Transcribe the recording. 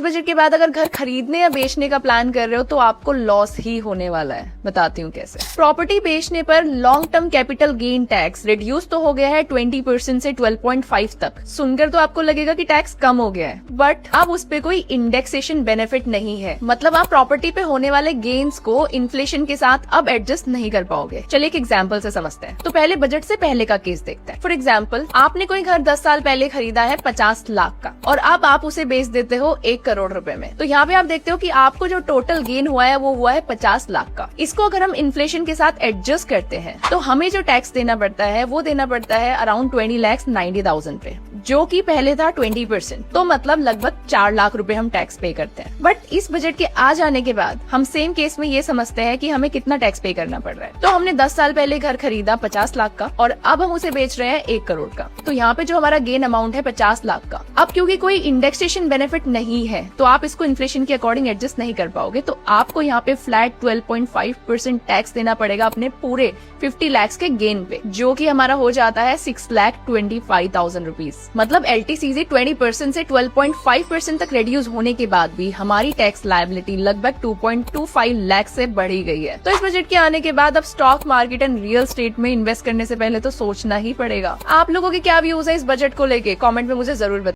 Budget के बाद अगर घर खरीदने या बेचने का प्लान कर रहे हो तो आपको लॉस ही होने वाला है। बताती हूँ कैसे। प्रॉपर्टी बेचने पर long term capital gain tax reduce तो हो गया है 20% से 12.5 तक। सुनकर तो आपको लगेगा कि टैक्स कम हो गया है, बट अब उस पे कोई इंडेक्सेशन बेनिफिट नहीं है। मतलब आप प्रॉपर्टी पे होने वाले गेन्स को इन्फ्लेशन के साथ अब एडजस्ट नहीं कर पाओगे। चलिए एक एग्जांपल से समझते हैं। तो पहले बजट से पहले का केस देखते हैं। फॉर एग्जांपल, आपने कोई घर 10 साल पहले खरीदा है 50 लाख का और अब आप उसे बेच देते हो 1 करोड़ रुपए में। तो यहाँ पे आप देखते हो कि आपको जो टोटल गेन हुआ है वो हुआ है 50 लाख का। इसको अगर हम इन्फ्लेशन के साथ एडजस्ट करते हैं तो हमें जो टैक्स देना पड़ता है वो देना पड़ता है अराउंड 20,90,000 पे, जो कि पहले था 20%। तो मतलब लगभग 4 लाख रुपए हम टैक्स पे करते हैं। बट इस बजट के आ जाने के बाद हम सेम केस में ये समझते हैं कि हमें कितना टैक्स पे करना पड़ रहा है। तो हमने 10 साल पहले घर खरीदा 50 लाख का और अब हम उसे बेच रहे हैं 1 करोड़ का। तो यहाँ पे जो हमारा गेन अमाउंट है 50 लाख का। अब क्योंकि कोई इंडेक्सेशन बेनिफिट नहीं है तो आप इसको इन्फ्लेशन के अकॉर्डिंग एडजस्ट नहीं कर पाओगे। तो आपको यहाँ पे फ्लैट 12.5% टैक्स देना पड़ेगा अपने पूरे 50 लाख के गेन पे, जो कि हमारा हो जाता है 6,25,000 रुपीज। मतलब LTCZ 20% से 12.5% तक रिड्यूस होने के बाद भी हमारी टैक्स लायबिलिटी लगभग 2.25 लाख से बढ़ी गई है। तो इस बजट के आने के बाद अब stock market and real estate में इन्वेस्ट करने से पहले तो सोचना ही पड़ेगा। आप लोगों के क्या व्यूज है इस बजट को लेके, कमेंट में मुझे जरूर बताइए।